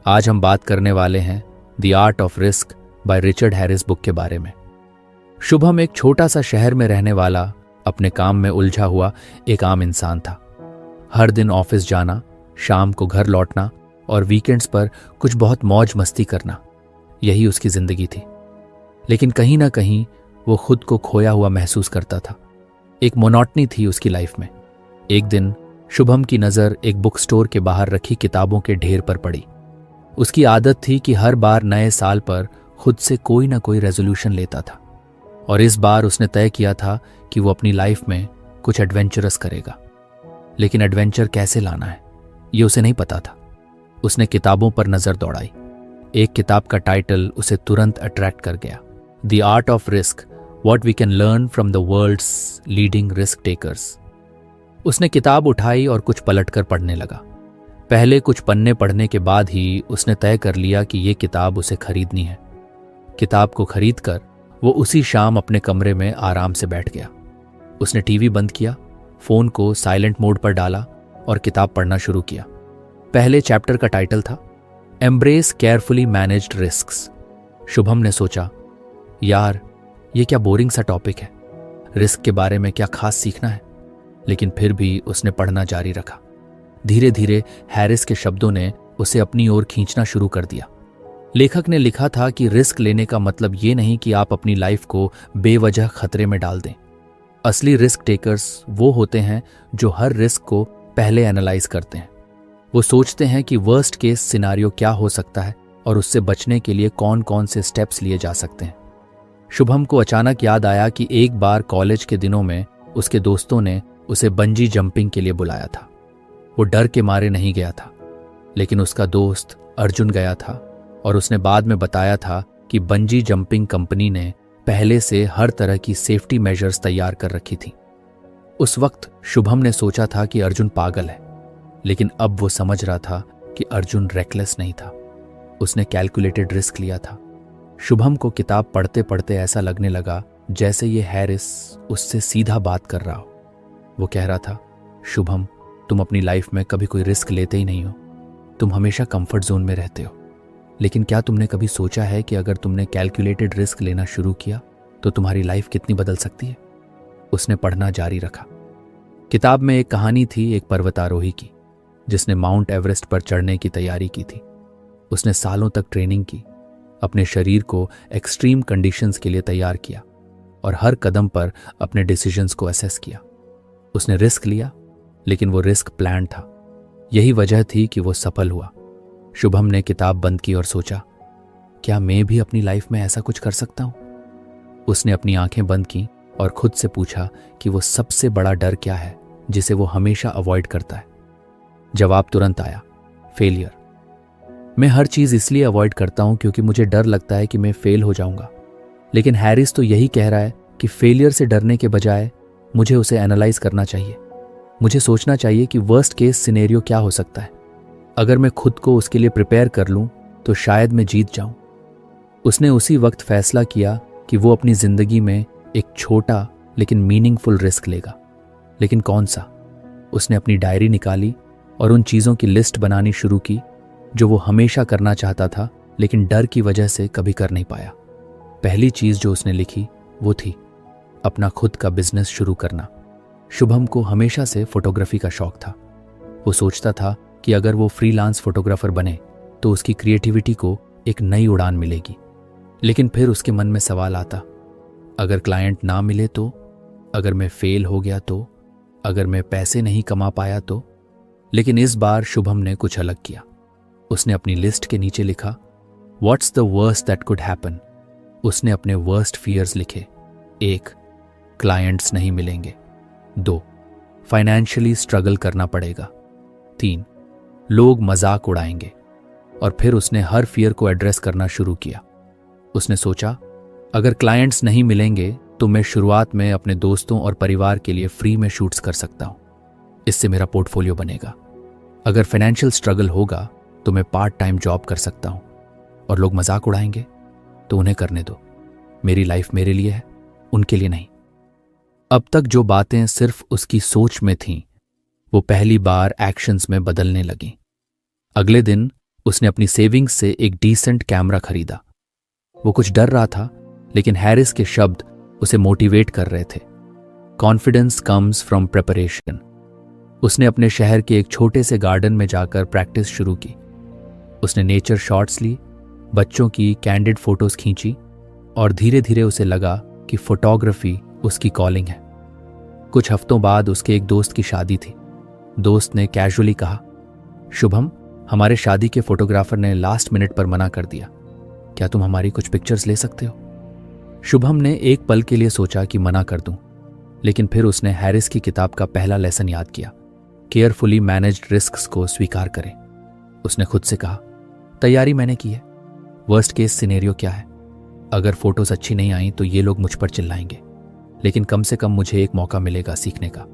आज हम बात करने वाले हैं the art of risk by Richard Harris book के बारे में। शुभम एक छोटा सा शहर में रहने वाला, अपने काम में उलझा हुआ एक आम इंसान था। हर दिन ऑफिस जाना, शाम को घर लौटना और वीकेंड्स पर कुछ बहुत मौज मस्ती करना, यही उसकी जिंदगी थी। लेकिन कहीं ना कहीं वो खुद को खोया हुआ महसूस करता था। एक मोनोटनी थी उसकी लाइफ में। एक दिन शुभम की नज़र एक बुक स्टोर के बाहर रखी किताबों के ढेर पर पड़ी। उसकी आदत थी कि हर बार नए साल पर खुद से कोई ना कोई रेजोल्यूशन लेता था, और इस बार उसने तय किया था कि वो अपनी लाइफ में कुछ एडवेंचरस करेगा। लेकिन एडवेंचर कैसे लाना है, ये उसे नहीं पता था। उसने किताबों पर नज़र दौड़ाई। एक किताब का टाइटल उसे तुरंत अट्रैक्ट कर गया, the art of risk, what we can learn from the world's leading risk takers. उसने किताब उठाई और कुछ पलटकर पढ़ने लगा। पहले कुछ पन्ने पढ़ने के बाद ही उसने तय कर लिया कि ये किताब उसे खरीदनी है। किताब को खरीदकर वो उसी शाम अपने कमरे में आराम से बैठ गया। उसने टीवी बंद किया, फोन को साइलेंट मोड पर डाला और किताब पढ़ना शुरू किया। पहले चैप्टर का टाइटल था embrace carefully managed risks. Shubham ने सोचा, यार ये क्या बोरिंग सा टॉपिक है, रिस्क के बारे में क्या खास सीखना है। लेकिन फिर भी उसने पढ़ना जारी रखा। धीरे धीरे हैरिस के शब्दों ने उसे अपनी ओर खींचना शुरू कर दिया। लेखक ने लिखा था कि रिस्क लेने का मतलब ये नहीं कि आप अपनी लाइफ को बेवजह खतरे में डाल दें। असली रिस्क टेकर्स वो होते हैं जो हर रिस्क को पहले एनालाइज करते हैं। वो सोचते हैं कि वर्स्ट केस सिनारियो क्या हो सकता है और उससे बचने के लिए कौन कौन से स्टेप्स लिए जा सकते हैं। शुभम को अचानक याद आया कि एक बार कॉलेज के दिनों में उसके दोस्तों ने उसे बंजी जंपिंग के लिए बुलाया था। वो डर के मारे नहीं गया था, लेकिन उसका दोस्त अर्जुन गया था और उसने बाद में बताया था कि बंजी जंपिंग कंपनी ने पहले से हर तरह की सेफ्टी मेजर्स तैयार कर रखी थी। उस वक्त शुभम ने सोचा था कि अर्जुन पागल है, लेकिन अब वो समझ रहा था कि अर्जुन रेकलेस नहीं था। उसने कैलकुलेटेड रिस्क लिया था। शुभम को किताब पढ़ते पढ़ते ऐसा लगने लगा जैसे ये हैरिस उससे सीधा बात कर रहा हो। वो कह रहा था, शुभम, तुम अपनी लाइफ में कभी कोई रिस्क लेते ही नहीं हो। तुम हमेशा कंफर्ट जोन में रहते हो। लेकिन क्या तुमने कभी सोचा है कि अगर तुमने कैलकुलेटेड रिस्क लेना शुरू किया तो तुम्हारी लाइफ कितनी बदल सकती है। उसने पढ़ना जारी रखा। किताब में एक कहानी थी एक पर्वतारोही की, जिसने माउंट एवरेस्ट पर चढ़ने की तैयारी की थी। उसने सालों तक ट्रेनिंग की, अपने शरीर को एक्सट्रीम कंडीशंस के लिए तैयार किया और हर कदम पर अपने डिसीजंस को असेस किया। उसने रिस्क लिया, लेकिन वो रिस्क प्लान था। यही वजह थी कि वो सफल हुआ। शुभम ने किताब बंद की और सोचा, क्या मैं भी अपनी लाइफ में ऐसा कुछ कर सकता हूं? उसने अपनी आंखें बंद की और खुद से पूछा कि वो सबसे बड़ा डर क्या है जिसे वो हमेशा अवॉइड करता है। जवाब तुरंत आया, फेलियर। मैं हर चीज इसलिए अवॉइड करता हूं क्योंकि मुझे डर लगता है कि मैं फेल हो जाऊंगा। लेकिन हैरिस तो यही कह रहा है कि फेलियर से डरने के बजाय मुझे उसे एनालाइज करना चाहिए। मुझे सोचना चाहिए कि वर्स्ट केस सिनेरियो क्या हो सकता है। अगर मैं खुद को उसके लिए प्रिपेयर कर लूं तो शायद मैं जीत जाऊं। उसने उसी वक्त फैसला किया कि वो अपनी जिंदगी में एक छोटा लेकिन मीनिंगफुल रिस्क लेगा। लेकिन कौन सा? उसने अपनी डायरी निकाली और उन चीज़ों की लिस्ट बनानी शुरू की जो वो हमेशा करना चाहता था, लेकिन डर की वजह से कभी कर नहीं पाया। पहली चीज़ जो उसने लिखी वो थी अपना खुद का बिजनेस शुरू करना। शुभम को हमेशा से फोटोग्राफी का शौक था। वो सोचता था कि अगर वो फ्रीलांस फोटोग्राफर बने तो उसकी क्रिएटिविटी को एक नई उड़ान मिलेगी। लेकिन फिर उसके मन में सवाल आता, अगर क्लाइंट ना मिले तो, अगर मैं फेल हो गया तो, अगर मैं पैसे नहीं कमा पाया तो। लेकिन इस बार शुभम ने कुछ अलग किया। उसने अपनी लिस्ट के नीचे लिखा, what's the worst that could happen. उसने अपने वर्स्ट फियर्स लिखे। 1, क्लाइंट्स नहीं मिलेंगे। 2, फाइनेंशियली स्ट्रगल करना पड़ेगा। 3, लोग मजाक उड़ाएंगे। और फिर उसने हर फियर को एड्रेस करना शुरू किया। उसने सोचा, अगर क्लाइंट्स नहीं मिलेंगे तो मैं शुरुआत में अपने दोस्तों और परिवार के लिए फ्री में शूट्स कर सकता हूं। इससे मेरा पोर्टफोलियो बनेगा। अगर फाइनेंशियल स्ट्रगल होगा तो मैं पार्ट टाइम जॉब कर सकता हूं। और लोग मजाक उड़ाएंगे तो उन्हें करने दो। मेरी लाइफ मेरे लिए है, उनके लिए नहीं। अब तक जो बातें सिर्फ उसकी सोच में थीं, वो पहली बार एक्शंस में बदलने लगीं। अगले दिन उसने अपनी सेविंग्स से एक डिसेंट कैमरा खरीदा। वो कुछ डर रहा था, लेकिन हैरिस के शब्द उसे मोटिवेट कर रहे थे। Confidence comes from preparation. उसने अपने शहर के एक छोटे से गार्डन में जाकर प्रैक्टिस शुरू की। उसने नेचर शॉट्स ली, बच्चों की कैंडिड फोटोज खींची और धीरे धीरे उसे लगा कि फोटोग्राफी उसकी कॉलिंग है। कुछ हफ्तों बाद उसके एक दोस्त की शादी थी। दोस्त ने कैजुअली कहा, शुभम, हमारे शादी के फोटोग्राफर ने लास्ट मिनट पर मना कर दिया, क्या तुम हमारी कुछ पिक्चर्स ले सकते हो? शुभम ने एक पल के लिए सोचा कि मना कर दूं, लेकिन फिर उसने हैरिस की किताब का पहला लेसन याद किया, केयरफुली मैनेज्ड रिस्क्स को स्वीकार करें। उसने खुद से कहा, तैयारी मैंने की है, वर्स्ट केस सिनेरियो क्या है? अगर फोटोज अच्छी नहीं आई तो ये लोग मुझ पर चिल्लाएंगे, लेकिन कम से कम मुझे एक मौका मिलेगा सीखने का।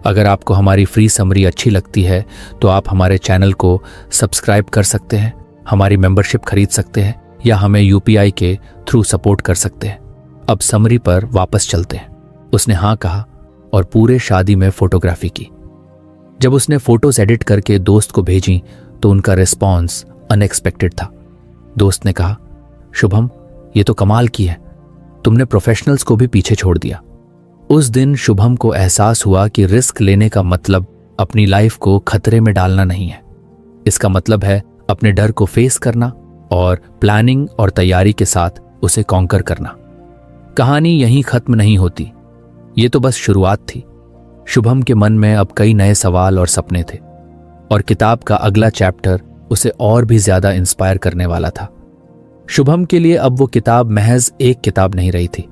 अगर आपको हमारी फ्री समरी अच्छी लगती है तो आप हमारे चैनल को सब्सक्राइब कर सकते हैं, हमारी मेंबरशिप खरीद सकते हैं या हमें यूपीआई के थ्रू सपोर्ट कर सकते हैं। अब समरी पर वापस चलते हैं। उसने हाँ कहा और पूरे शादी में फोटोग्राफी की। जब उसने फोटोज एडिट करके दोस्त को भेजी तो उनका रिस्पॉन्स अनएक्सपेक्टेड था। दोस्त ने कहा, शुभम, ये तो कमाल की है, तुमने प्रोफेशनल्स को भी पीछे छोड़ दिया। उस दिन शुभम को एहसास हुआ कि रिस्क लेने का मतलब अपनी लाइफ को खतरे में डालना नहीं है। इसका मतलब है अपने डर को फेस करना और प्लानिंग और तैयारी के साथ उसे कॉन्कर करना। कहानी यहीं खत्म नहीं होती, ये तो बस शुरुआत थी। शुभम के मन में अब कई नए सवाल और सपने थे और किताब का अगला चैप्टर उसे और भी ज्यादा इंस्पायर करने वाला था। शुभम के लिए अब वो किताब महज एक किताब नहीं रही थी,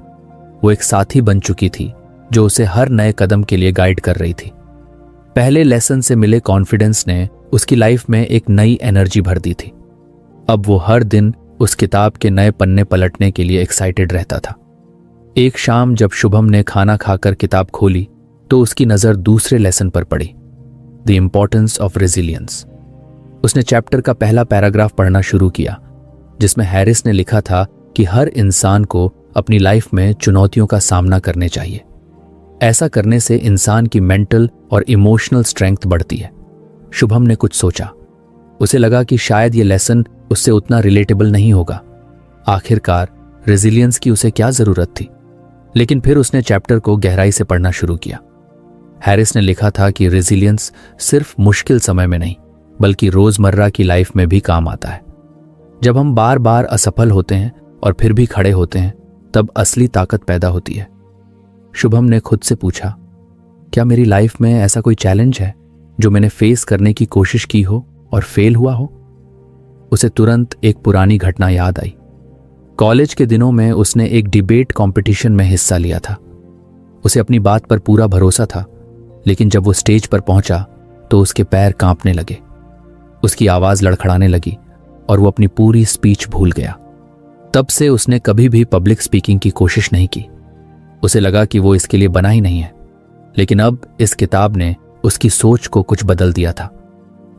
वो एक साथी बन चुकी थी जो उसे हर नए कदम के लिए गाइड कर रही थी। पहले लेसन से मिले कॉन्फिडेंस ने उसकी लाइफ में एक नई एनर्जी भर दी थी। अब वो हर दिन उस किताब के नए पन्ने पलटने के लिए एक्साइटेड रहता था। एक शाम जब शुभम ने खाना खाकर किताब खोली तो उसकी नजर दूसरे लेसन पर पड़ी, द इम्पोर्टेंस ऑफ रेजिलियंस। उसने चैप्टर का पहला पैराग्राफ पढ़ना शुरू किया, जिसमें हैरिस ने लिखा था कि हर इंसान को अपनी लाइफ में चुनौतियों का सामना करने चाहिए। ऐसा करने से इंसान की मेंटल और इमोशनल स्ट्रेंथ बढ़ती है। शुभम ने कुछ सोचा। उसे लगा कि शायद ये लेसन उससे उतना रिलेटेबल नहीं होगा। आखिरकार रेजिलियंस की उसे क्या जरूरत थी? लेकिन फिर उसने चैप्टर को गहराई से पढ़ना शुरू किया। हैरिस ने लिखा था कि रेजिलियंस सिर्फ मुश्किल समय में नहीं, बल्कि रोजमर्रा की लाइफ में भी काम आता है। जब हम बार बार असफल होते हैं और फिर भी खड़े होते हैं, तब असली ताकत पैदा होती है। शुभम ने खुद से पूछा, क्या मेरी लाइफ में ऐसा कोई चैलेंज है जो मैंने फेस करने की कोशिश की हो और फेल हुआ हो? उसे तुरंत एक पुरानी घटना याद आई। कॉलेज के दिनों में उसने एक डिबेट कंपटीशन में हिस्सा लिया था। उसे अपनी बात पर पूरा भरोसा था, लेकिन जब वो स्टेज पर पहुंचा तो उसके पैर कांपने लगे, उसकी आवाज लड़खड़ाने लगी और वो अपनी पूरी स्पीच भूल गया। तब से उसने कभी भी पब्लिक स्पीकिंग की कोशिश नहीं की। उसे लगा कि वो इसके लिए बना ही नहीं है। लेकिन अब इस किताब ने उसकी सोच को कुछ बदल दिया था।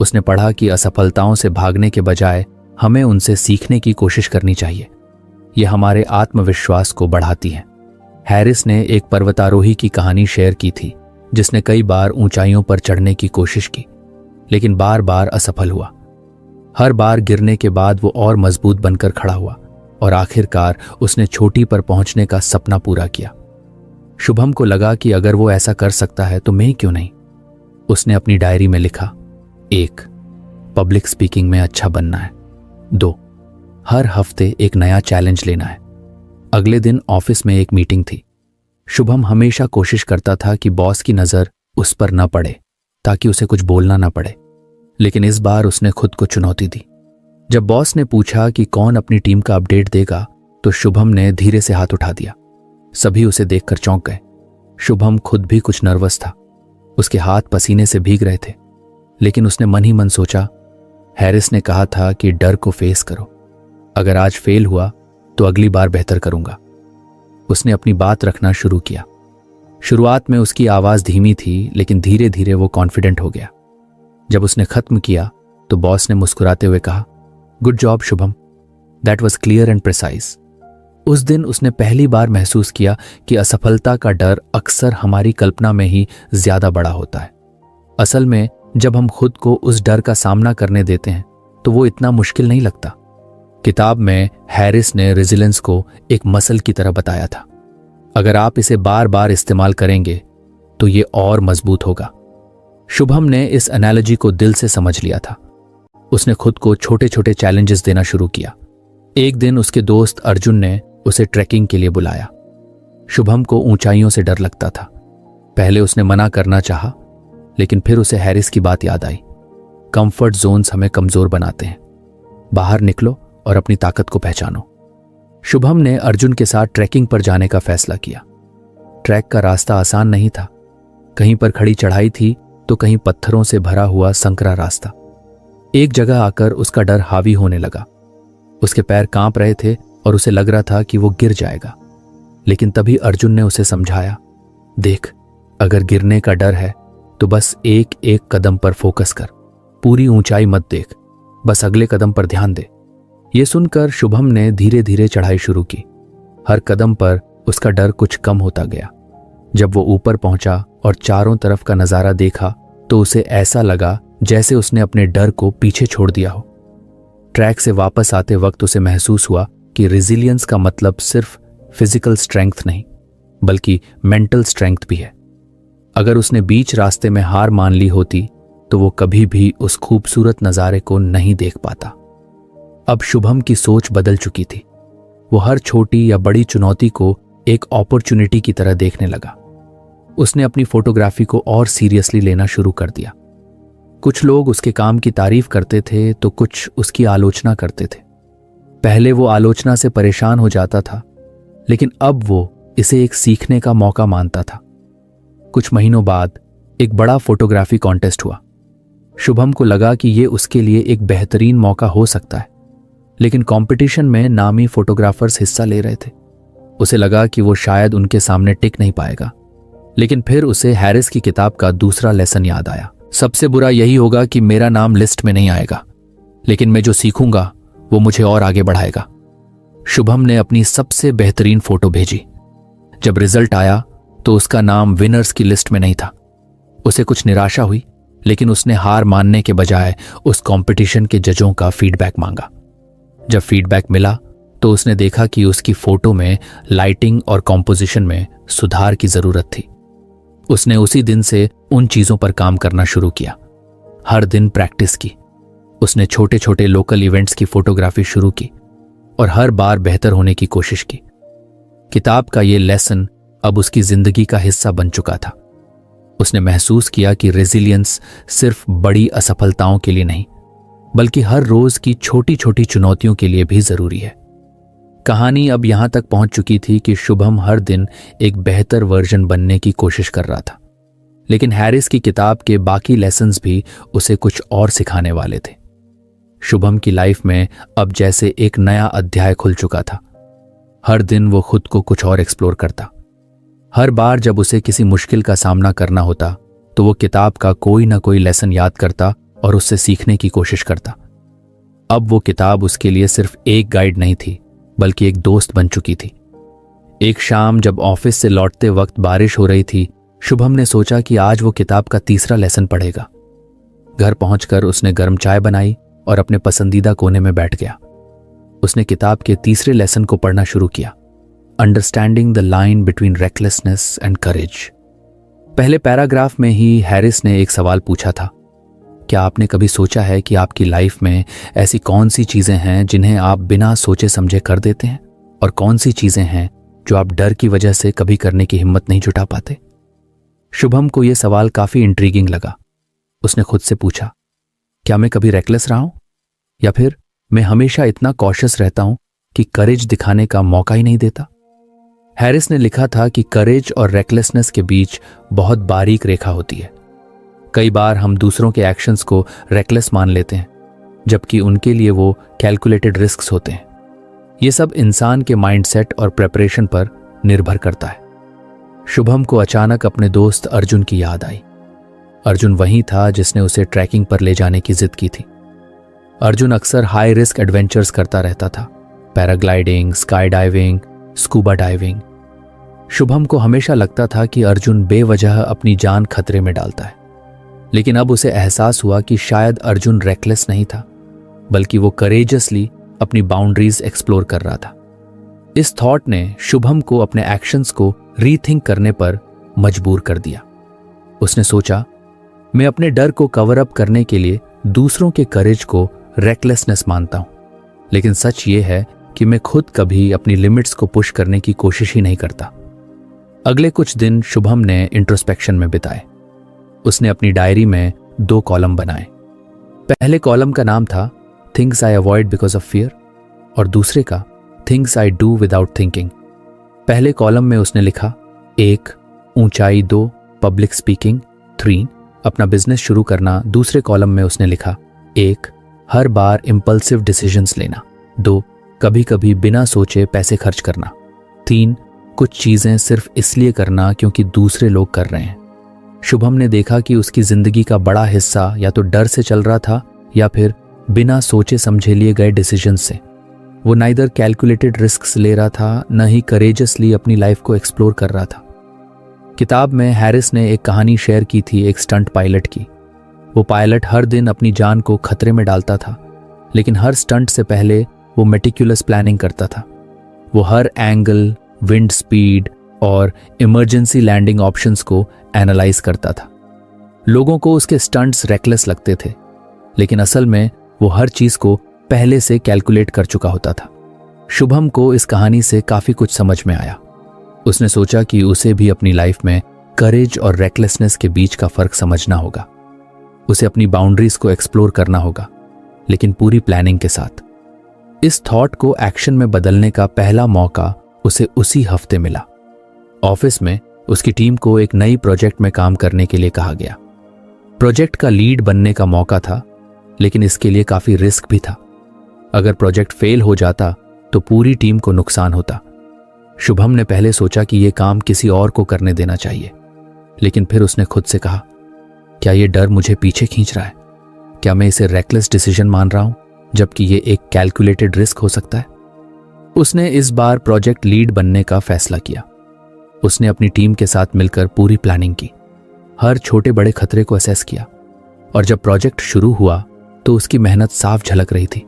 उसने पढ़ा कि असफलताओं से भागने के बजाय हमें उनसे सीखने की कोशिश करनी चाहिए। यह हमारे आत्मविश्वास को बढ़ाती है। हैरिस ने एक पर्वतारोही की कहानी शेयर की थी, जिसने कई बार ऊंचाइयों पर चढ़ने की कोशिश की, लेकिन बार बार असफल हुआ। हर बार गिरने के बाद वो और मजबूत बनकर खड़ा हुआ और आखिरकार उसने चोटी पर पहुंचने का सपना पूरा किया। शुभम को लगा कि अगर वो ऐसा कर सकता है तो मैं क्यों नहीं। उसने अपनी डायरी में लिखा, 1. पब्लिक स्पीकिंग में अच्छा बनना है। 2. हर हफ्ते एक नया चैलेंज लेना है। अगले दिन ऑफिस में एक मीटिंग थी। शुभम हमेशा कोशिश करता था कि बॉस की नजर उस पर न पड़े ताकि उसे कुछ बोलना न पड़े, लेकिन इस बार उसने खुद को चुनौती दी। जब बॉस ने पूछा कि कौन अपनी टीम का अपडेट देगा तो शुभम ने धीरे से हाथ उठा दिया। सभी उसे देखकर चौंक गए। शुभम खुद भी कुछ नर्वस था, उसके हाथ पसीने से भीग रहे थे, लेकिन उसने मन ही मन सोचा, हैरिस ने कहा था कि डर को फेस करो। अगर आज फेल हुआ तो अगली बार बेहतर करूंगा। उसने अपनी बात रखना शुरू किया। शुरुआत में उसकी आवाज धीमी थी, लेकिन धीरे धीरे वो कॉन्फिडेंट हो गया। जब उसने खत्म किया तो बॉस ने मुस्कुराते हुए कहा, good job Shubham, that was clear and precise. उस दिन उसने पहली बार महसूस किया कि असफलता का डर अक्सर हमारी कल्पना में ही ज्यादा बड़ा होता है। असल में जब हम खुद को उस डर का सामना करने देते हैं तो वो इतना मुश्किल नहीं लगता। किताब में हैरिस ने रेजिलियंस को एक मसल की तरह बताया था। अगर आप इसे बार बार इस्तेमाल करेंगे तो ये और मजबूत होगा। शुभम ने इस एनालॉजी को दिल से समझ लिया था। उसने खुद को छोटे छोटे चैलेंजेस देना शुरू किया। एक दिन उसके दोस्त अर्जुन ने उसे ट्रैकिंग के लिए बुलाया। शुभम को ऊंचाइयों से डर लगता था। पहले उसने मना करना चाहा, लेकिन फिर उसे हैरिस की बात याद आई। कंफर्ट जोन्स हमें कमजोर बनाते हैं। बाहर निकलो और अपनी ताकत को पहचानो। शुभम ने अर्जुन के साथ ट्रैकिंग पर जाने का फैसला किया। ट्रैक का रास्ता आसान नहीं था। कहीं पर खड़ी चढ़ाई थी तो कहीं पत्थरों से भरा हुआ संकरा रास्ता। एक जगह आकर उसका डर हावी होने लगा। उसके पैर कांप रहे थे और उसे लग रहा था कि वो गिर जाएगा। लेकिन तभी अर्जुन ने उसे समझाया, देख, अगर गिरने का डर है तो बस एक एक कदम पर फोकस कर। पूरी ऊंचाई मत देख, बस अगले कदम पर ध्यान दे। ये सुनकर शुभम ने धीरे धीरे चढ़ाई शुरू की। हर कदम पर उसका डर कुछ कम होता गया। जब वो ऊपर पहुंचा और चारों तरफ का नजारा देखा तो उसे ऐसा लगा जैसे उसने अपने डर को पीछे छोड़ दिया हो। ट्रैक से वापस आते वक्त उसे महसूस हुआ कि रेजिलियंस का मतलब सिर्फ फिजिकल स्ट्रेंथ नहीं, बल्कि मेंटल स्ट्रेंथ भी है। अगर उसने बीच रास्ते में हार मान ली होती तो वो कभी भी उस खूबसूरत नजारे को नहीं देख पाता। अब शुभम की सोच बदल चुकी थी। वो हर छोटी या बड़ी चुनौती को एक अपॉर्चुनिटी की तरह देखने लगा। उसने अपनी फोटोग्राफी को और सीरियसली लेना शुरू कर दिया। कुछ लोग उसके काम की तारीफ करते थे तो कुछ उसकी आलोचना करते थे। पहले वो आलोचना से परेशान हो जाता था, लेकिन अब वो इसे एक सीखने का मौका मानता था। कुछ महीनों बाद एक बड़ा फोटोग्राफी कॉन्टेस्ट हुआ। शुभम को लगा कि ये उसके लिए एक बेहतरीन मौका हो सकता है, लेकिन कंपटीशन में नामी फोटोग्राफर्स हिस्सा ले रहे थे। उसे लगा कि वो शायद उनके सामने टिक नहीं पाएगा। लेकिन फिर उसे हैरिस की किताब का दूसरा लेसन याद आया। सबसे बुरा यही होगा कि मेरा नाम लिस्ट में नहीं आएगा, लेकिन मैं जो सीखूंगा वो मुझे और आगे बढ़ाएगा। शुभम ने अपनी सबसे बेहतरीन फोटो भेजी। जब रिजल्ट आया तो उसका नाम विनर्स की लिस्ट में नहीं था। उसे कुछ निराशा हुई, लेकिन उसने हार मानने के बजाय उस कंपटीशन के जजों का फीडबैक मांगा। जब फीडबैक मिला तो उसने देखा कि उसकी फोटो में लाइटिंग और कॉम्पोजिशन में सुधार की जरूरत थी। उसने उसी दिन से उन चीजों पर काम करना शुरू किया। हर दिन प्रैक्टिस की। उसने छोटे छोटे लोकल इवेंट्स की फोटोग्राफी शुरू की और हर बार बेहतर होने की कोशिश की। किताब का ये लेसन अब उसकी जिंदगी का हिस्सा बन चुका था। उसने महसूस किया कि रेजिलियंस सिर्फ बड़ी असफलताओं के लिए नहीं, बल्कि हर रोज की छोटी छोटी चुनौतियों के लिए भी जरूरी है। कहानी अब यहां तक पहुंच चुकी थी कि शुभम हर दिन एक बेहतर वर्जन बनने की कोशिश कर रहा था, लेकिन हैरिस की किताब के बाकी लेसन्स भी उसे कुछ और सिखाने वाले थे। शुभम की लाइफ में अब जैसे एक नया अध्याय खुल चुका था। हर दिन वो खुद को कुछ और एक्सप्लोर करता। हर बार जब उसे किसी मुश्किल का सामना करना होता तो वो किताब का कोई ना कोई लेसन याद करता और उससे सीखने की कोशिश करता। अब वो किताब उसके लिए सिर्फ एक गाइड नहीं थी, बल्कि एक दोस्त बन चुकी थी। एक शाम जब ऑफिस से लौटते वक्त बारिश हो रही थी, शुभम ने सोचा कि आज वो किताब का तीसरा लेसन पढ़ेगा। घर पहुंचकर उसने गर्म चाय बनाई और अपने पसंदीदा कोने में बैठ गया। उसने किताब के तीसरे लेसन को पढ़ना शुरू किया, understanding the line between recklessness and courage. पहले पैराग्राफ में ही हैरिस ने एक सवाल पूछा था, क्या आपने कभी सोचा है कि आपकी लाइफ में ऐसी कौन सी चीजें हैं जिन्हें आप बिना सोचे समझे कर देते हैं, और कौन सी चीजें हैं जो आप डर की वजह से कभी करने की हिम्मत नहीं जुटा पाते? शुभम को यह सवाल काफी इंट्रीगिंग लगा। उसने खुद से पूछा, क्या मैं कभी रेकलेस रहा हूं, या फिर मैं हमेशा इतना कॉशियस रहता हूं कि करेज दिखाने का मौका ही नहीं देता? हैरिस ने लिखा था कि करेज और रेकलेसनेस के बीच बहुत बारीक रेखा होती है। कई बार हम दूसरों के एक्शंस को रेकलेस मान लेते हैं, जबकि उनके लिए वो कैलकुलेटेड रिस्क्स होते हैं। ये सब इंसान के माइंडसेट और प्रेपरेशन पर निर्भर करता है। शुभम को अचानक अपने दोस्त अर्जुन की याद आई। अर्जुन वही था जिसने उसे ट्रैकिंग पर ले जाने की जिद की थी। अर्जुन अक्सर हाई रिस्क एडवेंचर्स करता रहता था, paragliding, sky diving scuba diving. Shubham को हमेशा लगता था कि अर्जुन बेवजह अपनी जान खतरे में डालता है, लेकिन अब उसे एहसास हुआ कि शायद अर्जुन रेकलेस नहीं था, बल्कि वो करेजसली अपनी बाउंड्रीज एक्सप्लोर कर रहा था। इस थॉट ने शुभम को अपने एक्शंस को रीथिंक करने पर मजबूर कर दिया। उसने सोचा, मैं अपने डर को कवर अप करने के लिए दूसरों के करेज को रेकलेसनेस मानता हूं, लेकिन सच ये है कि मैं खुद कभी अपनी लिमिट्स को पुश करने की कोशिश ही नहीं करता। अगले कुछ दिन शुभम ने इंट्रोस्पेक्शन में बिताए। उसने अपनी डायरी में 2 कॉलम बनाए। पहले कॉलम का नाम था things I avoid because of fear और दूसरे का things I do without thinking. पहले कॉलम में उसने लिखा 1 ऊंचाई, 2 पब्लिक स्पीकिंग, 3 अपना बिजनेस शुरू करना। दूसरे कॉलम में उसने लिखा 1 हर बार इम्पल्सिव डिसीजंस लेना, 2 कभी कभी बिना सोचे पैसे खर्च करना, 3 कुछ चीजें सिर्फ इसलिए करना क्योंकि दूसरे लोग कर रहे हैं। शुभम ने देखा कि उसकी जिंदगी का बड़ा हिस्सा या तो डर से चल रहा था या फिर बिना सोचे समझे लिए गए डिसीजंस से। वो नाइदर कैलकुलेटेड रिस्क्स ले रहा था, न ही करेजसली अपनी लाइफ को एक्सप्लोर कर रहा था। किताब में हैरिस ने एक कहानी शेयर की थी एक स्टंट पायलट की। वो पायलट हर दिन अपनी जान को खतरे में डालता था, लेकिन हर स्टंट से पहले वो मेटिकुलस प्लानिंग करता था। वो हर एंगल, विंड स्पीड और इमरजेंसी लैंडिंग ऑप्शंस को एनालाइज करता था। लोगों को उसके स्टंट्स रेकलेस लगते थे, लेकिन असल में वो हर चीज को पहले से कैलकुलेट कर चुका होता था। शुभम को इस कहानी से काफी कुछ समझ में आया। उसने सोचा कि उसे भी अपनी लाइफ में करेज और रेकलेसनेस के बीच का फर्क समझना होगा। उसे अपनी बाउंड्रीज को एक्सप्लोर करना होगा, लेकिन पूरी प्लानिंग के साथ। इस थॉट को एक्शन में बदलने का पहला मौका उसे उसी हफ्ते मिला। ऑफिस में उसकी टीम को एक नई प्रोजेक्ट में काम करने के लिए कहा गया। प्रोजेक्ट का लीड बनने का मौका था, लेकिन इसके लिए काफी रिस्क भी था। अगर प्रोजेक्ट फेल हो जाता तो पूरी टीम को नुकसान होता। शुभम ने पहले सोचा कि यह काम किसी और को करने देना चाहिए, लेकिन फिर उसने खुद से कहा, क्या यह डर मुझे पीछे खींच रहा है? क्या मैं इसे रेकलेस डिसीजन मान रहा हूं, जबकि यह एक कैलकुलेटेड रिस्क हो सकता है? उसने इस बार प्रोजेक्ट लीड बनने का फैसला किया। उसने अपनी टीम के साथ मिलकर पूरी प्लानिंग की, हर छोटे बड़े खतरे को असेस किया, और जब प्रोजेक्ट शुरू हुआ तो उसकी मेहनत साफ झलक रही थी।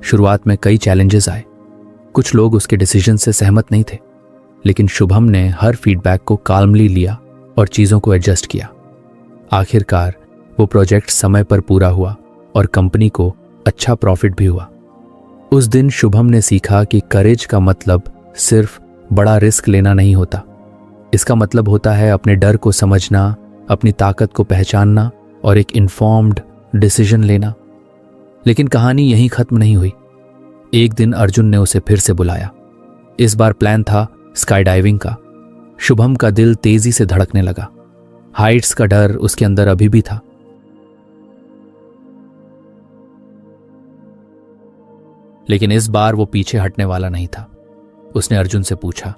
शुरुआत में कई चैलेंजेस आए। कुछ लोग उसके डिसीजन से सहमत नहीं थे, लेकिन शुभम ने हर फीडबैक को काल्मली लिया और चीजों को एडजस्ट किया। आखिरकार वो प्रोजेक्ट समय पर पूरा हुआ और कंपनी को अच्छा प्रॉफिट भी हुआ। उस दिन शुभम ने सीखा कि करेज का मतलब सिर्फ बड़ा रिस्क लेना नहीं होता। इसका मतलब होता है अपने डर को समझना, अपनी ताकत को पहचानना और एक इन्फॉर्म्ड डिसीजन लेना। लेकिन कहानी यहीं खत्म नहीं हुई। एक दिन अर्जुन ने उसे फिर से बुलाया। इस बार प्लान था स्काई डाइविंग का। शुभम का दिल तेजी से धड़कने लगा। हाइट्स का डर उसके अंदर अभी भी था। लेकिन इस बार वो पीछे हटने वाला नहीं था। उसने अर्जुन से पूछा,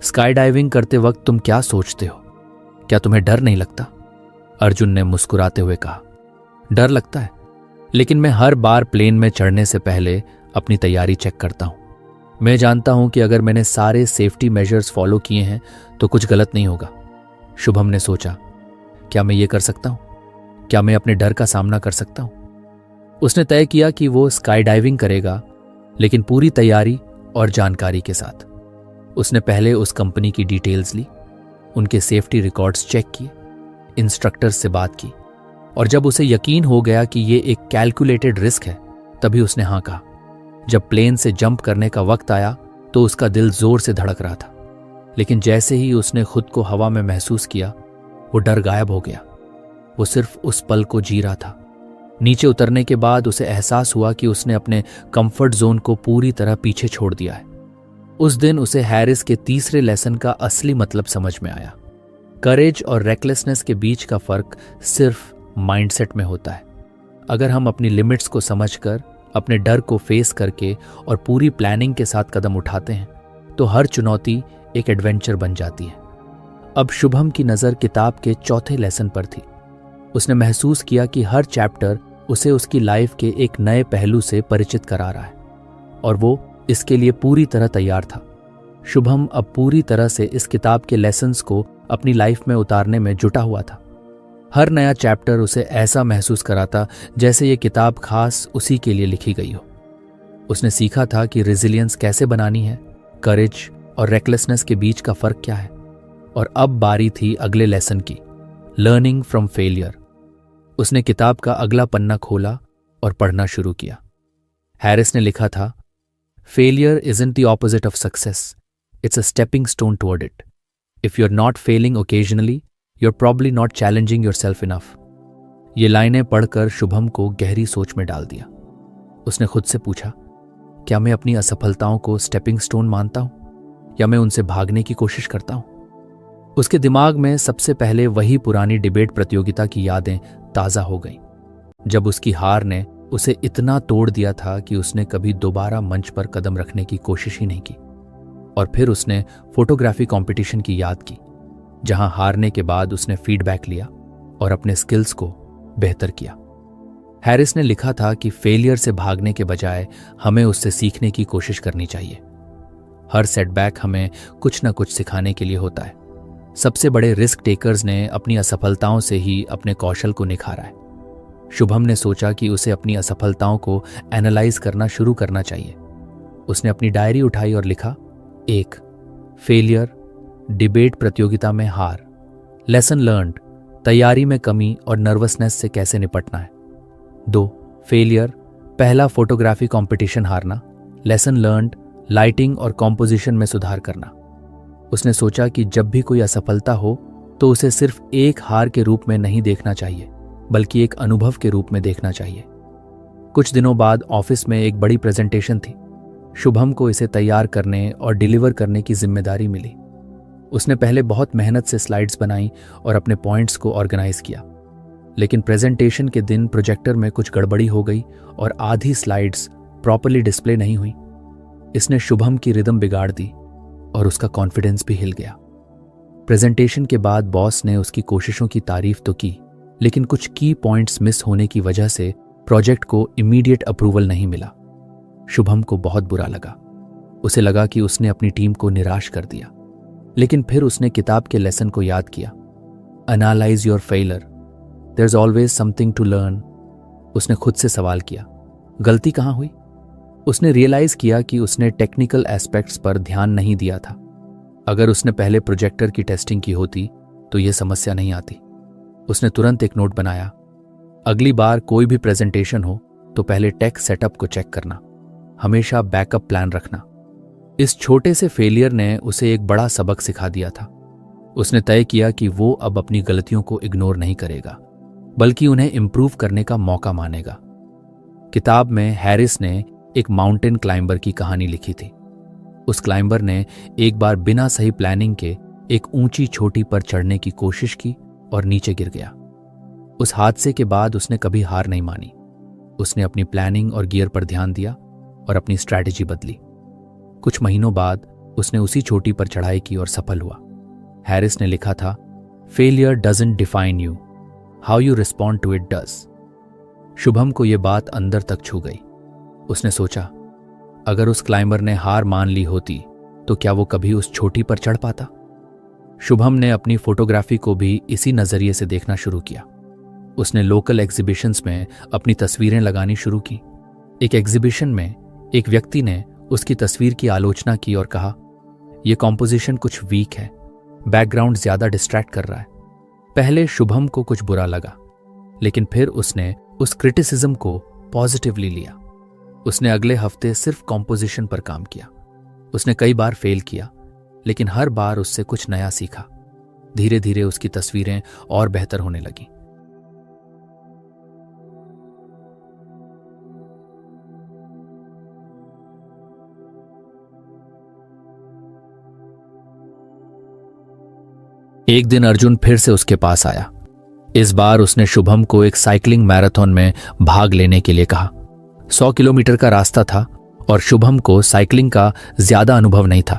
स्काई डाइविंग करते वक्त तुम क्या सोचते हो? क्या तुम्हें डर नहीं लगता? अर्जुन ने मुस्कुराते हुए कहा, डर लगता है, लेकिन मैं हर बार प्लेन में चढ़ने से पहले अपनी तैयारी चेक करता हूं। मैं जानता हूं कि अगर मैंने सारे सेफ्टी मेजर्स फॉलो किए हैं तो कुछ गलत नहीं होगा। शुभम ने सोचा, क्या मैं ये कर सकता हूं? क्या मैं अपने डर का सामना कर सकता हूं? उसने तय किया कि वो स्काई डाइविंग करेगा, लेकिन पूरी तैयारी और जानकारी के साथ। उसने पहले उस कंपनी की डिटेल्स ली, उनके सेफ्टी रिकॉर्ड्स चेक किए, इंस्ट्रक्टर्स से बात की, और जब उसे यकीन हो गया कि ये एक कैलकुलेटेड रिस्क है, तभी उसने हाँ कहा। जब प्लेन से जंप करने का वक्त आया तो उसका दिल जोर से धड़क रहा था, लेकिन जैसे ही उसने खुद को हवा में महसूस किया, वो डर गायब हो गया। वो सिर्फ उस पल को जी रहा था। नीचे उतरने के बाद उसे एहसास हुआ कि उसने अपने कंफर्ट जोन को पूरी तरह पीछे छोड़ दिया है। उस दिन उसे हैरिस के तीसरे लेसन का असली मतलब समझ में आया। करेज और रेकलेसनेस के बीच का फर्क सिर्फ माइंडसेट में होता है। अगर हम अपनी लिमिट्स को समझकर, अपने डर को फेस करके और पूरी प्लानिंग के साथ कदम उठाते हैं, तो हर चुनौती एक एडवेंचर बन जाती है। अब शुभम की नज़र किताब के चौथे लेसन पर थी। उसने महसूस किया कि हर चैप्टर उसे उसकी लाइफ के एक नए पहलू से परिचित करा रहा है, और वो इसके लिए पूरी तरह तैयार था। शुभम अब पूरी तरह से इस किताब के लेसन्स को अपनी लाइफ में उतारने में जुटा हुआ था। हर नया चैप्टर उसे ऐसा महसूस कराता जैसे ये किताब खास उसी के लिए लिखी गई हो। उसने सीखा था कि रेजिलियंस कैसे बनानी है, करेज और रेकलेसनेस के बीच का फर्क क्या है। और अब बारी थी अगले लेसन की, लर्निंग फ्रॉम फेलियर। उसने किताब का अगला पन्ना खोला और पढ़ना शुरू किया। हैरिस ने लिखा था, failure isn't the opposite of success, it's a stepping stone toward it. If you are not failing occasionally, you are probably not challenging yourself enough. ये लाइनें पढ़कर शुभम को गहरी सोच में डाल दिया। उसने खुद से पूछा, क्या मैं अपनी असफलताओं को स्टेपिंग स्टोन मानता हूं या मैं उनसे भागने की कोशिश करता हूं? उसके दिमाग में सबसे पहले वही पुरानी डिबेट प्रतियोगिता की यादें ताजा हो गईं, जब उसकी हार ने उसे इतना तोड़ दिया था कि उसने कभी दोबारा मंच पर कदम रखने की कोशिश ही नहीं की। और फिर उसने फोटोग्राफी कंपटीशन की याद की, जहां हारने के बाद उसने फीडबैक लिया और अपने स्किल्स को बेहतर किया। हैरिस ने लिखा था कि फेलियर से भागने के बजाय हमें उससे सीखने की कोशिश करनी चाहिए। हर सेटबैक हमें कुछ न कुछ सिखाने के लिए होता है। सबसे बड़े रिस्क टेकर्स ने अपनी असफलताओं से ही अपने कौशल को निखारा है। शुभम ने सोचा कि उसे अपनी असफलताओं को एनालाइज करना शुरू करना चाहिए। उसने अपनी डायरी उठाई और लिखा, 1. फेलियर, डिबेट प्रतियोगिता में हार, लेसन लर्न्ड, तैयारी में कमी और नर्वसनेस से कैसे निपटना है। 2. फेलियर, पहला फोटोग्राफी कंपटीशन हारना, लेसन लर्न्ड, लाइटिंग और कॉम्पोजिशन में सुधार करना। उसने सोचा कि जब भी कोई असफलता हो तो उसे सिर्फ एक हार के रूप में नहीं देखना चाहिए, बल्कि एक अनुभव के रूप में देखना चाहिए। कुछ दिनों बाद ऑफिस में एक बड़ी प्रेजेंटेशन थी। शुभम को इसे तैयार करने और डिलीवर करने की जिम्मेदारी मिली। उसने पहले बहुत मेहनत से स्लाइड्स बनाई और अपने पॉइंट्स को ऑर्गेनाइज किया, लेकिन प्रेजेंटेशन के दिन प्रोजेक्टर में कुछ गड़बड़ी हो गई और आधी स्लाइड्स प्रॉपर्ली डिस्प्ले नहीं हुई। इसने शुभम की रिदम बिगाड़ दी और उसका कॉन्फिडेंस भी हिल गया। प्रेजेंटेशन के बाद बॉस ने उसकी कोशिशों की तारीफ तो की, लेकिन कुछ की पॉइंट्स मिस होने की वजह से प्रोजेक्ट को इमीडिएट अप्रूवल नहीं मिला। शुभम को बहुत बुरा लगा। उसे लगा कि उसने अपनी टीम को निराश कर दिया। लेकिन फिर उसने किताब के लेसन को याद किया, analyse your failure, there is always something to learn. उसने खुद से सवाल किया, गलती कहाँ हुई? उसने रियलाइज किया कि उसने टेक्निकल एस्पेक्ट्स पर ध्यान नहीं दिया था। अगर उसने पहले प्रोजेक्टर की टेस्टिंग की होती तो यह समस्या नहीं आती। उसने तुरंत एक नोट बनाया, अगली बार कोई भी प्रेजेंटेशन हो तो पहले टेक सेटअप को चेक करना, हमेशा बैकअप प्लान रखना। इस छोटे से फेलियर ने उसे एक बड़ा सबक सिखा दिया था। उसने तय किया कि वो अब अपनी गलतियों को इग्नोर नहीं करेगा, बल्कि उन्हें इंप्रूव करने का मौका मानेगा। किताब में हैरिस ने एक माउंटेन क्लाइंबर की कहानी लिखी थी। उस क्लाइंबर ने एक बार बिना सही प्लानिंग के एक ऊंची चोटी पर चढ़ने की कोशिश की और नीचे गिर गया। उस हादसे के बाद उसने कभी हार नहीं मानी। उसने अपनी प्लानिंग और गियर पर ध्यान दिया और अपनी स्ट्रैटेजी बदली। कुछ महीनों बाद उसने उसी चोटी पर चढ़ाई की और सफल हुआ। हैरिस ने लिखा था, failure doesn't define you, how you respond to it does. Shubham को यह बात अंदर तक छू गई। उसने सोचा, अगर उस क्लाइंबर ने हार मान ली होती तो क्या वो कभी उस चोटी पर चढ़ पाता? शुभम ने अपनी फोटोग्राफी को भी इसी नजरिए से देखना शुरू किया। उसने लोकल एग्जीबिशंस में अपनी तस्वीरें लगानी शुरू की। एक एग्जीबिशन में एक व्यक्ति ने उसकी तस्वीर की आलोचना की और कहा, यह कॉम्पोजिशन कुछ वीक है, बैकग्राउंड ज्यादा डिस्ट्रैक्ट कर रहा है। पहले शुभम को कुछ बुरा लगा, लेकिन फिर उसने उस क्रिटिसिज्म को पॉजिटिवली लिया। उसने अगले हफ्ते सिर्फ कॉम्पोजिशन पर काम किया। उसने कई बार फेल किया, लेकिन हर बार उससे कुछ नया सीखा। धीरे धीरे उसकी तस्वीरें और बेहतर होने लगीं। एक दिन अर्जुन फिर से उसके पास आया। इस बार उसने शुभम को एक साइकिलिंग मैराथन में भाग लेने के लिए कहा। 100 किलोमीटर का रास्ता था और शुभम को साइकिलिंग का ज्यादा अनुभव नहीं था।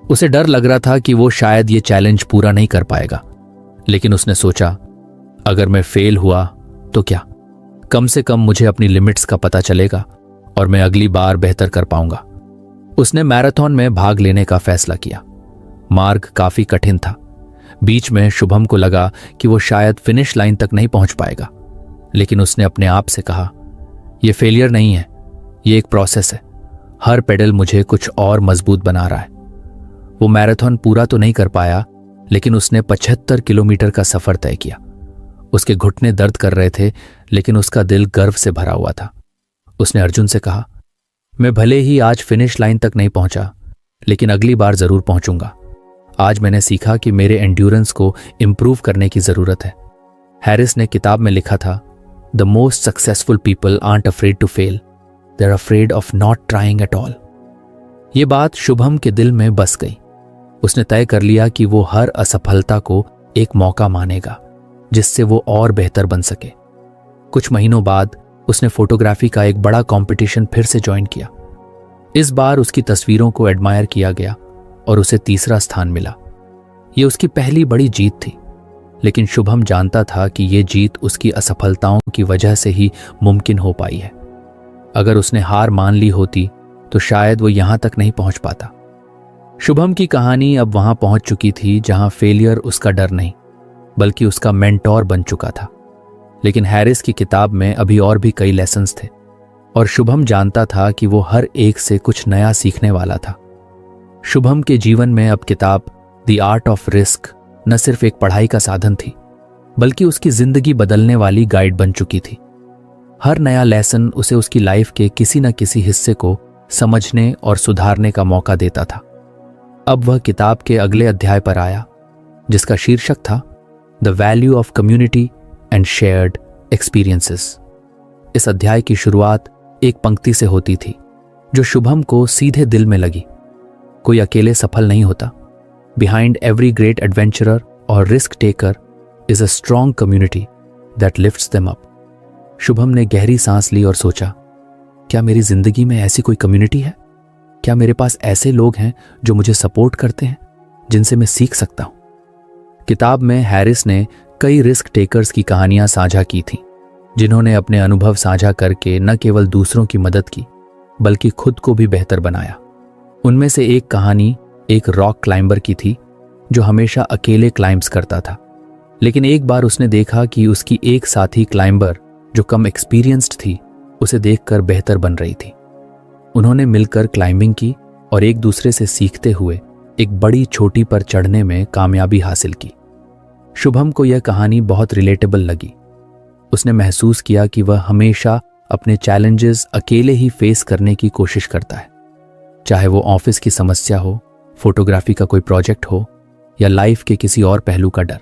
उसे डर लग रहा था कि वो शायद ये चैलेंज पूरा नहीं कर पाएगा। लेकिन उसने सोचा, अगर मैं फेल हुआ तो क्या, कम से कम मुझे अपनी लिमिट्स का पता चलेगा और मैं अगली बार बेहतर कर पाऊंगा। उसने मैराथन में भाग लेने का फैसला किया। मार्ग काफी कठिन था। बीच में शुभम को लगा कि वो शायद फिनिश लाइन तक नहीं पहुंच पाएगा, लेकिन उसने अपने आप से कहा, यह फेलियर नहीं है, ये एक प्रोसेस है। हर पेडल मुझे कुछ और मजबूत बना रहा है। वो मैराथन पूरा तो नहीं कर पाया, लेकिन उसने 75 किलोमीटर का सफर तय किया। उसके घुटने दर्द कर रहे थे, लेकिन उसका दिल गर्व से भरा हुआ था। उसने अर्जुन से कहा, मैं भले ही आज फिनिश लाइन तक नहीं पहुंचा, लेकिन अगली बार जरूर पहुंचूंगा। आज मैंने सीखा कि मेरे एंड्योरेंस को इंप्रूव करने की जरूरत है। हैरिस ने किताब में लिखा था, the most successful people aren't afraid to fail, they are afraid of not trying at all. ये बात शुभम के दिल में बस गई। उसने तय कर लिया कि वो हर असफलता को एक मौका मानेगा, जिससे वो और बेहतर बन सके। कुछ महीनों बाद उसने फोटोग्राफी का एक बड़ा कंपटीशन फिर से ज्वाइन किया। इस बार उसकी तस्वीरों को एडमायर किया गया और उसे तीसरा स्थान मिला। ये उसकी पहली बड़ी जीत थी, लेकिन शुभम जानता था कि ये जीत उसकी असफलताओं की वजह से ही मुमकिन हो पाई है। अगर उसने हार मान ली होती तो शायद वो यहां तक नहीं पहुंच पाता। शुभम की कहानी अब वहां पहुंच चुकी थी जहां फेलियर उसका डर नहीं, बल्कि उसका मेंटोर बन चुका था। लेकिन हैरिस की किताब में अभी और भी कई लेसन्स थे, और शुभम जानता था कि वो हर एक से कुछ नया सीखने वाला था। शुभम के जीवन में अब किताब द आर्ट ऑफ रिस्क न सिर्फ एक पढ़ाई का साधन थी, बल्कि उसकी जिंदगी बदलने वाली गाइड बन चुकी थी। हर नया लेसन उसे उसकी लाइफ के किसी न किसी हिस्से को समझने और सुधारने का मौका देता था। अब वह किताब के अगले अध्याय पर आया, जिसका शीर्षक था the value of community and shared experiences. इस अध्याय की शुरुआत एक पंक्ति से होती थी, जो शुभम को सीधे दिल में लगी। कोई अकेले सफल नहीं होता। बिहाइंड एवरी ग्रेट एडवेंचरर और risk taker is a strong community that lifts them up. Shubham ने गहरी सांस ली और सोचा, क्या मेरी जिंदगी में ऐसी कोई कम्युनिटी है? क्या मेरे पास ऐसे लोग हैं जो मुझे सपोर्ट करते हैं, जिनसे मैं सीख सकता हूं? किताब में हैरिस ने कई रिस्क टेकर्स की कहानियां साझा की थीं, जिन्होंने अपने अनुभव साझा करके न केवल दूसरों की मदद की, बल्कि खुद को भी बेहतर बनाया। उनमें से एक कहानी एक रॉक क्लाइंबर की थी, जो हमेशा अकेले क्लाइंब्स करता था। लेकिन एक बार उसने देखा कि उसकी एक साथी क्लाइंबर, जो कम एक्सपीरियंस्ड थी, उसे देखकर बेहतर बन रही थी। उन्होंने मिलकर क्लाइंबिंग की और एक दूसरे से सीखते हुए एक बड़ी चोटी पर चढ़ने में कामयाबी हासिल की। शुभम को यह कहानी बहुत रिलेटेबल लगी। उसने महसूस किया कि वह हमेशा अपने चैलेंजेस अकेले ही फेस करने की कोशिश करता है, चाहे वो ऑफिस की समस्या हो, फोटोग्राफी का कोई प्रोजेक्ट हो, या लाइफ के किसी और पहलू का डर।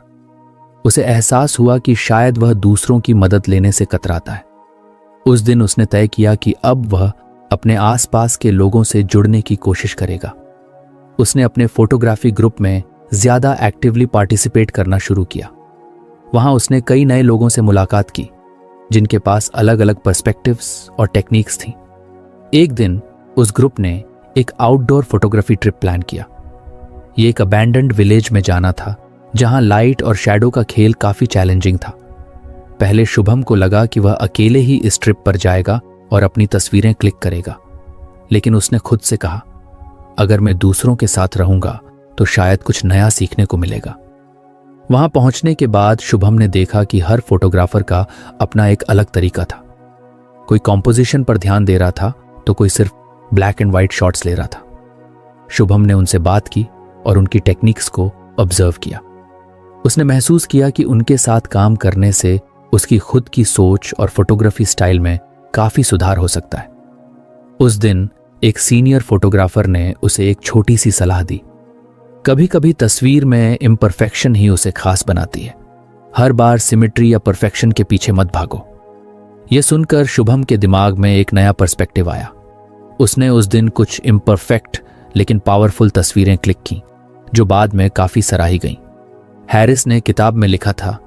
उसे एहसास हुआ कि शायद वह दूसरों की मदद लेने से कतराता है। उस दिन उसने तय किया कि अब वह अपने आसपास के लोगों से जुड़ने की कोशिश करेगा। उसने अपने फोटोग्राफी ग्रुप में ज्यादा एक्टिवली पार्टिसिपेट करना शुरू किया। वहां उसने कई नए लोगों से मुलाकात की, जिनके पास अलग अलग पर्सपेक्टिव्स और टेक्निक्स थीं। एक दिन उस ग्रुप ने एक आउटडोर फोटोग्राफी ट्रिप प्लान किया। ये एक अबैंडन्ड विलेज में जाना था, जहां लाइट और शैडो का खेल काफी चैलेंजिंग था। पहले शुभम को लगा कि वह अकेले ही इस ट्रिप पर जाएगा और अपनी तस्वीरें क्लिक करेगा, लेकिन उसने खुद से कहा, अगर मैं दूसरों के साथ रहूंगा तो शायद कुछ नया सीखने को मिलेगा। वहां पहुंचने के बाद शुभम ने देखा कि हर फोटोग्राफर का अपना एक अलग तरीका था। कोई कॉम्पोजिशन पर ध्यान दे रहा था, तो कोई सिर्फ ब्लैक एंड व्हाइट शॉट्स ले रहा था। शुभम ने उनसे बात की और उनकी टेक्निक्स को ऑब्जर्व किया। उसने महसूस किया कि उनके साथ काम करने से उसकी खुद की सोच और फोटोग्राफी स्टाइल में काफी सुधार हो सकता है। उस दिन एक सीनियर फोटोग्राफर ने उसे एक छोटी सी सलाह दी। कभी कभी तस्वीर में इम्परफेक्शन ही उसे खास बनाती है। हर बार सिमेट्री या परफेक्शन के पीछे मत भागो। यह सुनकर शुभम के दिमाग में एक नया पर्सपेक्टिव आया। उसने उस दिन कुछ इम्परफेक्ट लेकिन पावरफुल तस्वीरें क्लिक की, जो बाद में काफी सराही गईं। हैरिस ने किताब में लिखा था,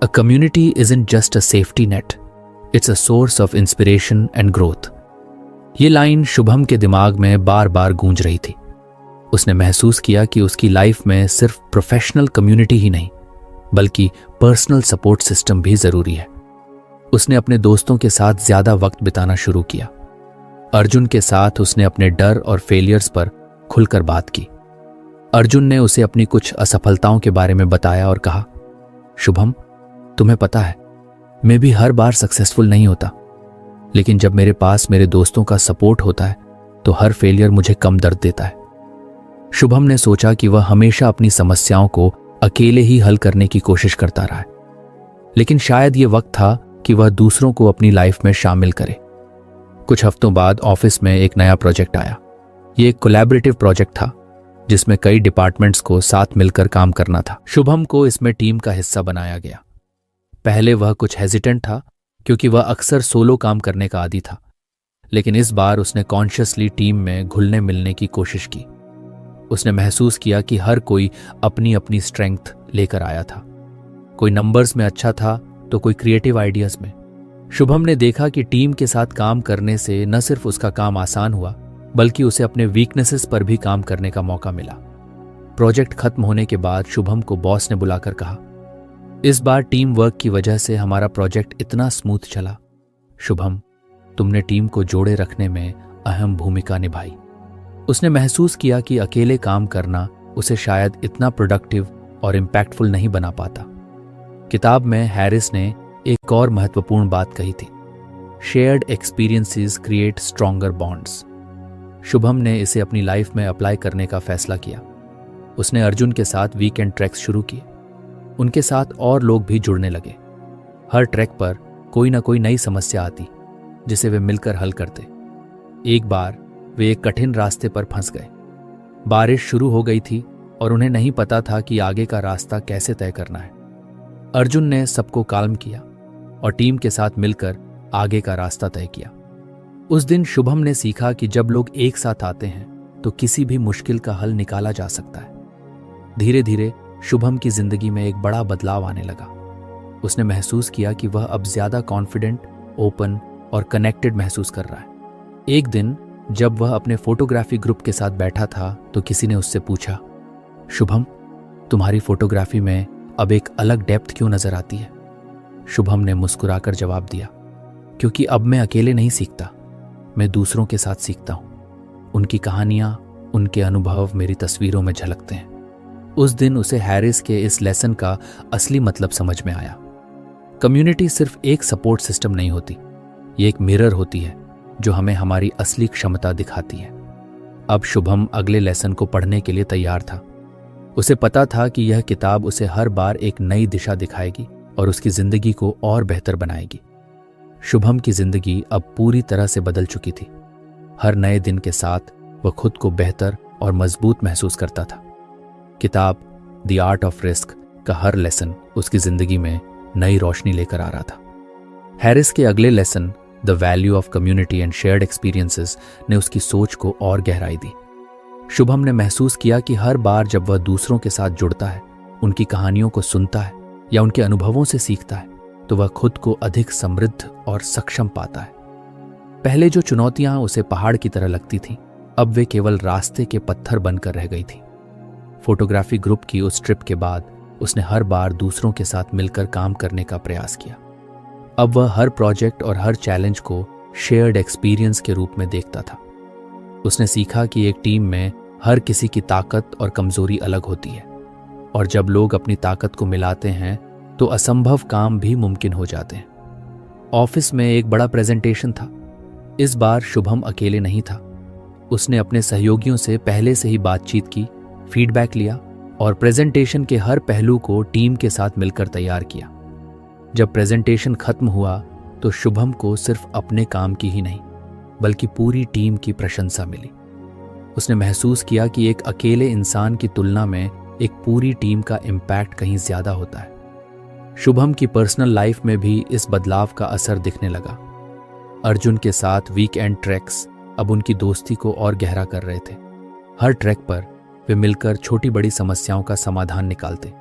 a community isn't just a safety net, it's a source of inspiration and growth. ये लाइन शुभम के दिमाग में बार बार गूंज रही थी। उसने महसूस किया कि उसकी लाइफ में सिर्फ प्रोफेशनल कम्युनिटी ही नहीं, बल्कि पर्सनल सपोर्ट सिस्टम भी जरूरी है। उसने अपने दोस्तों के साथ ज्यादा वक्त बिताना शुरू किया, अर्जुन के साथ उसने अपने डर और फेलियर्स पर खुलकर बात की। अर्जुन ने उसे अपनी कुछ असफलताओं के बारे में बताया और कहा, शुभम, तुम्हें पता है, मैं भी हर बार सक्सेसफुल नहीं होता, लेकिन जब मेरे पास मेरे दोस्तों का सपोर्ट होता है तो हर फेलियर मुझे कम दर्द देता है। शुभम ने सोचा कि वह हमेशा अपनी समस्याओं को अकेले ही हल करने की कोशिश करता रहा है, लेकिन शायद ये वक्त था कि वह दूसरों को अपनी लाइफ में शामिल करे। कुछ हफ्तों बाद ऑफिस में एक नया प्रोजेक्ट आया। ये एक कोलैबोरेटिव प्रोजेक्ट था जिसमें कई डिपार्टमेंट्स को साथ मिलकर काम करना था। शुभम को इसमें टीम का हिस्सा बनाया गया। पहले वह कुछ हेजिटेंट था क्योंकि वह अक्सर सोलो काम करने का आदी था, लेकिन इस बार उसने कॉन्शियसली टीम में घुलने मिलने की कोशिश की। उसने महसूस किया कि हर कोई अपनी अपनी स्ट्रेंथ लेकर आया था। कोई नंबर्स में अच्छा था तो कोई क्रिएटिव आइडियाज में। शुभम ने देखा कि टीम के साथ काम करने से न सिर्फ उसका काम आसान हुआ, बल्कि उसे अपने वीकनेसेस पर भी काम करने का मौका मिला। प्रोजेक्ट खत्म होने के बाद शुभम को बॉस ने बुलाकर कहा, इस बार टीम वर्क की वजह से हमारा प्रोजेक्ट इतना स्मूथ चला। शुभम, तुमने टीम को जोड़े रखने में अहम भूमिका निभाई। उसने महसूस किया कि अकेले काम करना उसे शायद इतना प्रोडक्टिव और इम्पैक्टफुल नहीं बना पाता। किताब में हैरिस ने एक और महत्वपूर्ण बात कही थी, shared experiences create stronger bonds. Shubham ने इसे अपनी लाइफ में अप्लाई करने का फैसला किया। उसने अर्जुन के साथ वीकेंड ट्रैक्स शुरू किए। उनके साथ और लोग भी जुड़ने लगे। हर ट्रैक पर कोई ना कोई नई समस्या आती जिसे वे मिलकर हल करते। एक बार वे एक कठिन रास्ते पर फंस गए। बारिश शुरू हो गई थी और उन्हें नहीं पता था कि आगे का रास्ता कैसे तय करना है। अर्जुन ने सबको काल्म किया और टीम के साथ मिलकर आगे का रास्ता तय किया। उस दिन शुभम ने सीखा कि जब लोग एक साथ आते हैं तो किसी भी मुश्किल का हल निकाला जा सकता है। धीरे धीरे शुभम की जिंदगी में एक बड़ा बदलाव आने लगा। उसने महसूस किया कि वह अब ज्यादा कॉन्फिडेंट, ओपन और कनेक्टेड महसूस कर रहा है। एक दिन जब वह अपने फोटोग्राफी ग्रुप के साथ बैठा था तो किसी ने उससे पूछा, शुभम, तुम्हारी फोटोग्राफी में अब एक अलग डेप्थ क्यों नजर आती है? शुभम ने मुस्कुराकर जवाब दिया, क्योंकि अब मैं अकेले नहीं सीखता, मैं दूसरों के साथ सीखता हूं। उनकी कहानियां, उनके अनुभव मेरी तस्वीरों में झलकते हैं। उस दिन उसे हैरिस के इस लेसन का असली मतलब समझ में आया। कम्युनिटी सिर्फ एक सपोर्ट सिस्टम नहीं होती, ये एक मिरर होती है जो हमें हमारी असली क्षमता दिखाती है। अब शुभम अगले लेसन को पढ़ने के लिए तैयार था। उसे पता था कि यह किताब उसे हर बार एक नई दिशा दिखाएगी और उसकी जिंदगी को और बेहतर बनाएगी। शुभम की जिंदगी अब पूरी तरह से बदल चुकी थी। हर नए दिन के साथ वह खुद को बेहतर और मजबूत महसूस करता था। किताब द आर्ट ऑफ रिस्क का हर लेसन उसकी जिंदगी में नई रोशनी लेकर आ रहा था। हैरिस के अगले lesson the value of community and shared experiences ने उसकी सोच को और गहराई दी। शुभम ने महसूस किया कि हर बार जब वह दूसरों के साथ जुड़ता है, उनकी कहानियों को सुनता है या उनके अनुभवों से सीखता है, तो वह खुद को अधिक समृद्ध और सक्षम पाता है। पहले जो चुनौतियां उसे पहाड़ की तरह लगती थीं, अब वे केवल रास्ते के पत्थर बनकर रह गई थी। फोटोग्राफी ग्रुप की उस ट्रिप के बाद उसने हर बार दूसरों के साथ मिलकर काम करने का प्रयास किया। अब वह हर प्रोजेक्ट और हर चैलेंज को शेयर्ड एक्सपीरियंस के रूप में देखता था। उसने सीखा कि एक टीम में हर किसी की ताकत और कमजोरी अलग होती है, और जब लोग अपनी ताकत को मिलाते हैं तो असंभव काम भी मुमकिन हो जाते हैं। ऑफिस में एक बड़ा प्रेजेंटेशन था। इस बार शुभम अकेले नहीं था। उसने अपने सहयोगियों से पहले से ही बातचीत की, फीडबैक लिया और प्रेजेंटेशन के हर पहलू को टीम के साथ मिलकर तैयार किया। जब प्रेजेंटेशन खत्म हुआ तो शुभम को सिर्फ अपने काम की ही नहीं बल्कि पूरी टीम की प्रशंसा मिली। उसने महसूस किया कि एक अकेले इंसान की तुलना में एक पूरी टीम का इम्पैक्ट कहीं ज्यादा होता है। शुभम की पर्सनल लाइफ में भी इस बदलाव का असर दिखने लगा। अर्जुन के साथ वीकेंड ट्रैक्स अब उनकी दोस्ती को और गहरा कर रहे थे। हर ट्रैक पर वे मिलकर छोटी बड़ी समस्याओं का समाधान निकालते।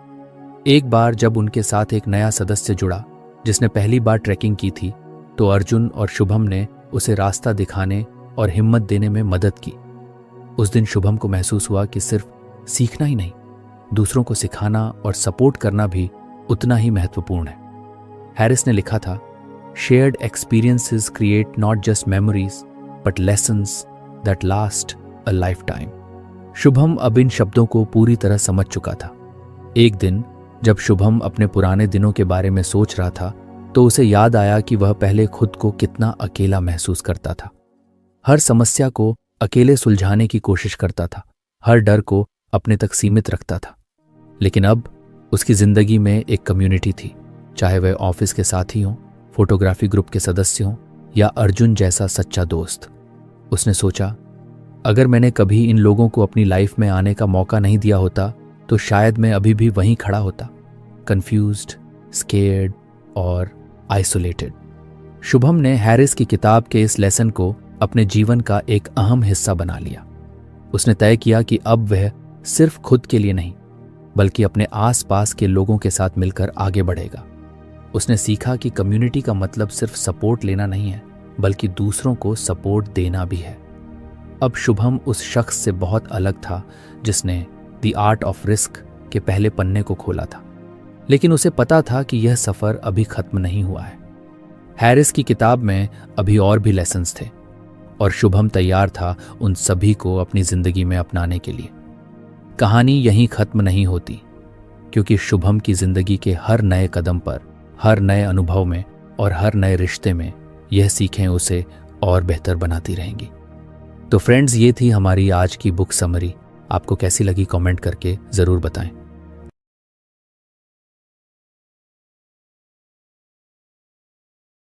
एक बार जब उनके साथ एक नया सदस्य जुड़ा जिसने पहली बार ट्रैकिंग की थी, तो अर्जुन और शुभम ने उसे रास्ता दिखाने और हिम्मत देने में मदद की। उस दिन शुभम को महसूस हुआ कि सिर्फ सीखना ही नहीं, दूसरों को सिखाना और सपोर्ट करना भी उतना ही महत्वपूर्ण है। हैरिस ने लिखा था, shared experiences create not just memories but lessons that last a lifetime. Shubham अब इन शब्दों को पूरी तरह समझ चुका था। एक दिन जब शुभम अपने पुराने दिनों के बारे में सोच रहा था तो उसे याद आया कि वह पहले खुद को कितना अकेला महसूस करता था। हर समस्या को अकेले सुलझाने की कोशिश करता था, हर डर को अपने तक सीमित रखता था। लेकिन अब उसकी जिंदगी में एक कम्युनिटी थी, चाहे वह ऑफिस के साथी हों, फोटोग्राफी ग्रुप के सदस्य हों या अर्जुन जैसा सच्चा दोस्त। उसने सोचा, अगर मैंने कभी इन लोगों को अपनी लाइफ में आने का मौका नहीं दिया होता तो शायद मैं अभी भी वहीं खड़ा होता, कंफ्यूज्ड, स्केर्ड और आइसोलेटेड। शुभम ने हैरिस की किताब के इस लेसन को अपने जीवन का एक अहम हिस्सा बना लिया। उसने तय किया कि अब वह सिर्फ खुद के लिए नहीं बल्कि अपने आसपास के लोगों के साथ मिलकर आगे बढ़ेगा। उसने सीखा कि कम्युनिटी का मतलब सिर्फ सपोर्ट लेना नहीं है बल्कि दूसरों को सपोर्ट देना भी है। अब शुभम उस शख्स से बहुत अलग था जिसने द आर्ट ऑफ रिस्क के पहले पन्ने को खोला था, लेकिन उसे पता था कि यह सफर अभी खत्म नहीं हुआ है। हैरिस की किताब में अभी और भी लेसन्स थे और शुभम तैयार था उन सभी को अपनी जिंदगी में अपनाने के लिए। कहानी यहीं खत्म नहीं होती, क्योंकि शुभम की जिंदगी के हर नए कदम पर, हर नए अनुभव में और हर नए रिश्ते में यह सीखें उसे और बेहतर बनाती रहेंगी। तो फ्रेंड्स, ये थी हमारी आज की बुक समरी। आपको कैसी लगी कमेंट करके ज़रूर बताएं।